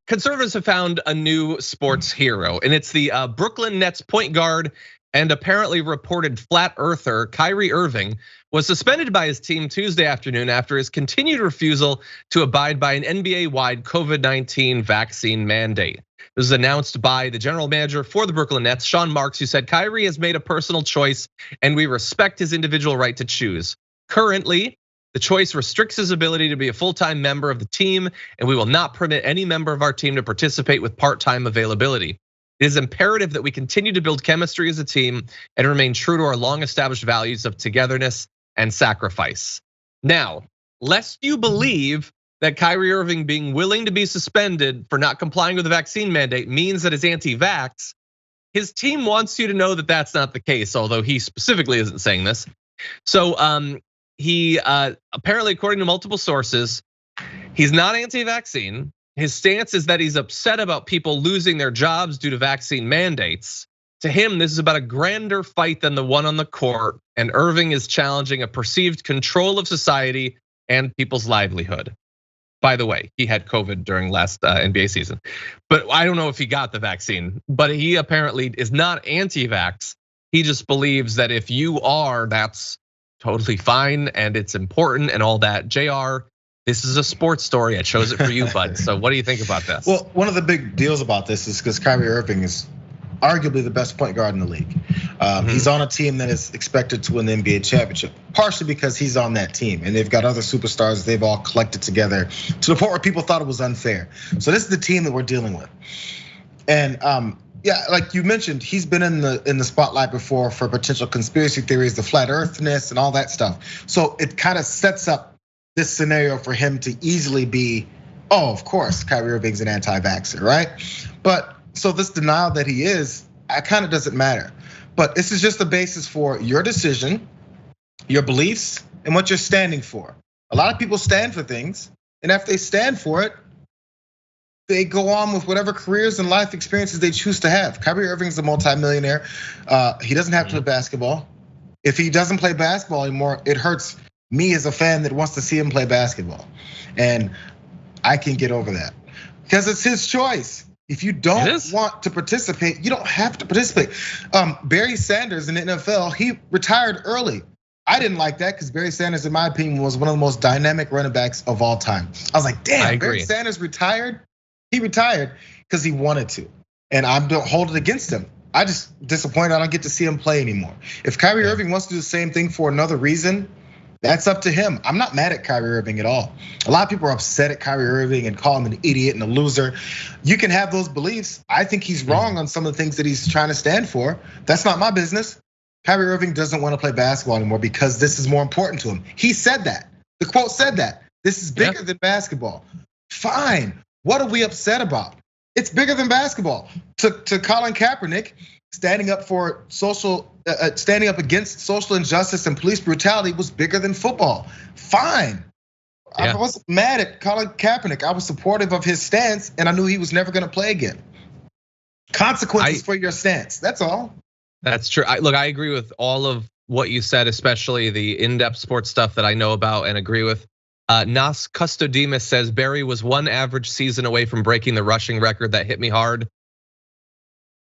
conservatives have found a new sports hero, and it's the Brooklyn Nets point guard and apparently reported flat earther Kyrie Irving was suspended by his team Tuesday afternoon after his continued refusal to abide by an NBA-wide COVID-19 vaccine mandate. This was announced by the general manager for the Brooklyn Nets, Sean Marks, who said Kyrie has made a personal choice and we respect his individual right to choose. Currently, the choice restricts his ability to be a full-time member of the team, and we will not permit any member of our team to participate with part-time availability. It is imperative that we continue to build chemistry as a team and remain true to our long-established values of togetherness and sacrifice. Now, lest you believe that Kyrie Irving being willing to be suspended for not complying with the vaccine mandate means that he's anti-vax, his team wants you to know that that's not the case, although he specifically isn't saying this. So he apparently, according to multiple sources, he's not anti-vaccine. His stance is that he's upset about people losing their jobs due to vaccine mandates. To him, this is about a grander fight than the one on the court, and Irving is challenging a perceived control of society and people's livelihood. By the way, he had COVID during last NBA season, but I don't know if he got the vaccine, but he apparently is not anti-vax. He just believes that if you are, that's totally fine and it's important and all that. JR, this is a sports story. I chose it for you, bud. So what do you think about this? Well, one of the big deals about this is because Kyrie Irving is arguably the best point guard in the league. He's on a team that is expected to win the NBA championship, partially because he's on that team and they've got other superstars they've all collected together to the point where people thought it was unfair. So this is the team that we're dealing with. And yeah, like you mentioned, he's been in the spotlight before for potential conspiracy theories, the flat earthness and all that stuff. So it kind of sets up this scenario for him to easily be, oh, of course, Kyrie Irving's an anti-vaxxer, right? But so this denial that he is, it kind of doesn't matter. But this is just the basis for your decision, your beliefs, and what you're standing for. A lot of people stand for things, and after they stand for it, they go on with whatever careers and life experiences they choose to have. Kyrie Irving's a multimillionaire. He doesn't have to play basketball. If he doesn't play basketball anymore, it hurts me as a fan that wants to see him play basketball. And I can get over that because it's his choice. If you don't want to participate, you don't have to participate. Barry Sanders in the NFL, he retired early. I didn't like that because Barry Sanders, in my opinion, was one of the most dynamic running backs of all time. I was like, damn, Barry Sanders retired. He retired because he wanted to, and I don't hold it against him. I just disappointed I don't get to see him play anymore. If Kyrie Irving wants to do the same thing for another reason, that's up to him. I'm not mad at Kyrie Irving at all. A lot of people are upset at Kyrie Irving and call him an idiot and a loser. You can have those beliefs. I think he's wrong on some of the things that he's trying to stand for. That's not my business. Kyrie Irving doesn't want to play basketball anymore because this is more important to him. He said that. The quote said that. This is bigger than basketball. Fine. What are we upset about? It's bigger than basketball. To Colin Kaepernick, standing up against social injustice and police brutality was bigger than football. Fine. Yeah. I wasn't mad at Colin Kaepernick. I was supportive of his stance, and I knew he was never going to play again. Consequences for your stance. That's all. That's true. Look, I agree with all of what you said, especially the in-depth sports stuff that I know about and agree with. Nas Custodemus says Barry was one average season away from breaking the rushing record that hit me hard.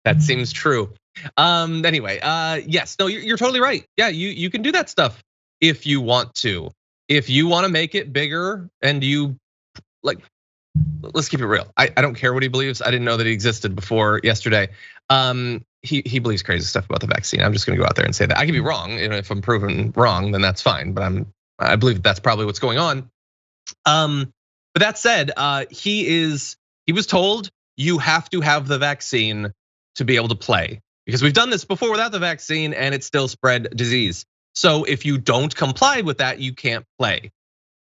That seems true. Anyway, yes, no, you're totally right. Yeah, you can do that stuff if you want to. If you want to make it bigger and you like, let's keep it real. I don't care what he believes. I didn't know that he existed before yesterday. He believes crazy stuff about the vaccine. I'm just gonna go out there and say that. I can be wrong. If I'm proven wrong, then that's fine. But I believe that's probably what's going on. But that said, he was told you have to have the vaccine to be able to play because we've done this before without the vaccine and it still spread disease. So if you don't comply with that, you can't play.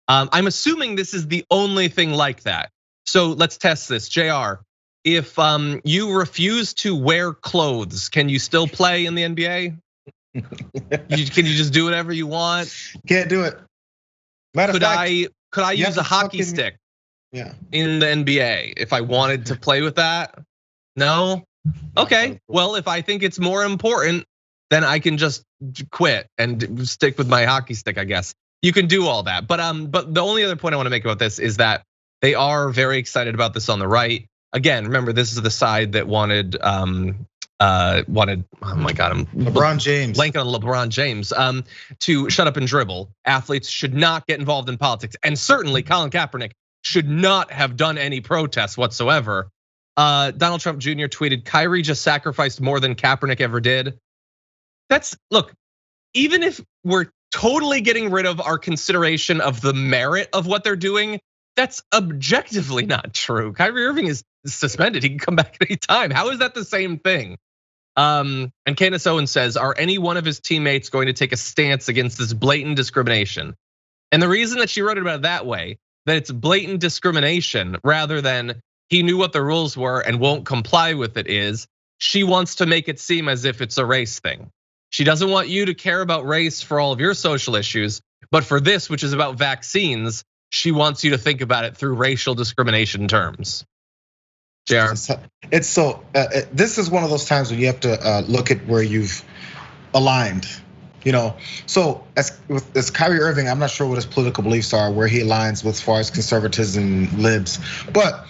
I'm assuming this is the only thing like that. So let's test this, JR. If you refuse to wear clothes, can you still play in the NBA? Can you just do whatever you want? Can't do it. Could I use a hockey stick? Yeah. In the NBA if I wanted to play with that? No. Okay. Well, if I think it's more important, then I can just quit and stick with my hockey stick, I guess. You can do all that. But the only other point I want to make about this is that they are very excited about this on the right. again, remember this is the side that wanted, oh my God, I'm LeBron James. Blanking on LeBron James, to shut up and dribble. Athletes should not get involved in politics. And certainly Colin Kaepernick should not have done any protests whatsoever. Donald Trump Jr. tweeted, Kyrie just sacrificed more than Kaepernick ever did. Look, even if we're totally getting rid of our consideration of the merit of what they're doing, that's objectively not true. Kyrie Irving is suspended. He can come back at any time. How is that the same thing? And Candace Owens says, are any one of his teammates going to take a stance against this blatant discrimination? And the reason that she wrote it about it that way, that it's blatant discrimination rather than he knew what the rules were and won't comply with it, is she wants to make it seem as if it's a race thing. She doesn't want you to care about race for all of your social issues, but for this, which is about vaccines, she wants you to think about it through racial discrimination terms. JR? It's so, this is one of those times when you have to look at where you've aligned. So as Kyrie Irving, I'm not sure what his political beliefs are, where he aligns with as far as conservatism, libs, but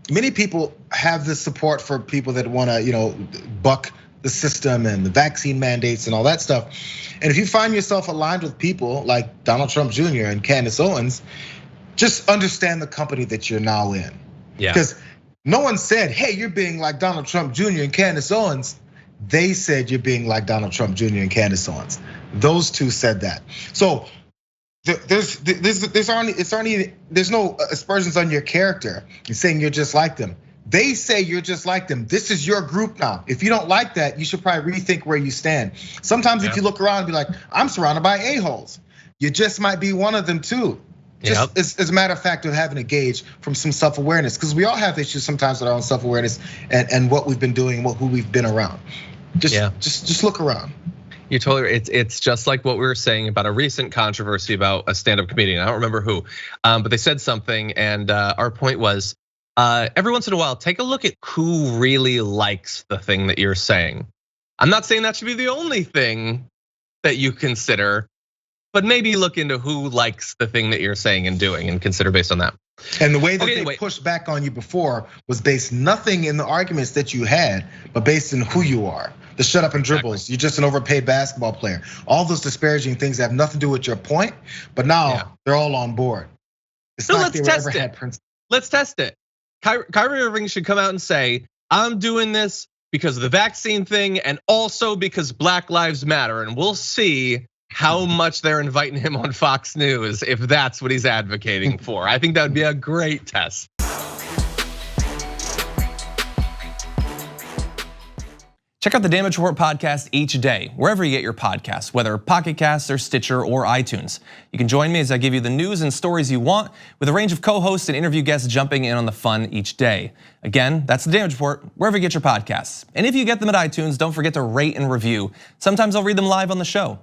many people have this support for people that want to, buck the system and the vaccine mandates and all that stuff. And if you find yourself aligned with people like Donald Trump Jr. and Candace Owens, just understand the company that you're now in. Yeah. Because no one said, hey, you're being like Donald Trump Jr. and Candace Owens. They said you're being like Donald Trump Jr. and Candace Owens. Those two said that. So there's no aspersions on your character and saying you're just like them. They say you're just like them. This is your group now. If you don't like that, you should probably rethink where you stand. Sometimes if you look around and be like, I'm surrounded by a-holes. You just might be one of them too. Just as a matter of fact of having to gauge from some self-awareness, because we all have issues sometimes with our own self-awareness and what we've been doing, who we've been around. Just look around. You're totally right. It's just like what we were saying about a recent controversy about a stand-up comedian. I don't remember who, but they said something, and our point was, every once in a while, take a look at who really likes the thing that you're saying. I'm not saying that should be the only thing that you consider, but maybe look into who likes the thing that you're saying and doing and consider based on that. And the way that they pushed back on you before was based nothing in the arguments that you had, but based in who you are. The shut up and dribbles, You're just an overpaid basketball player. All those disparaging things that have nothing to do with your point, but now they're all on board. It's not like they ever had principles. Let's test it. Kyrie Irving should come out and say, I'm doing this because of the vaccine thing and also because Black Lives Matter. And we'll see how much they're inviting him on Fox News if that's what he's advocating for. I think that would be a great test. Check out the Damage Report podcast each day, wherever you get your podcasts, whether Pocket Casts or Stitcher or iTunes. You can join me as I give you the news and stories you want, with a range of co-hosts and interview guests jumping in on the fun each day. Again, that's the Damage Report, wherever you get your podcasts. And if you get them at iTunes, don't forget to rate and review. Sometimes I'll read them live on the show.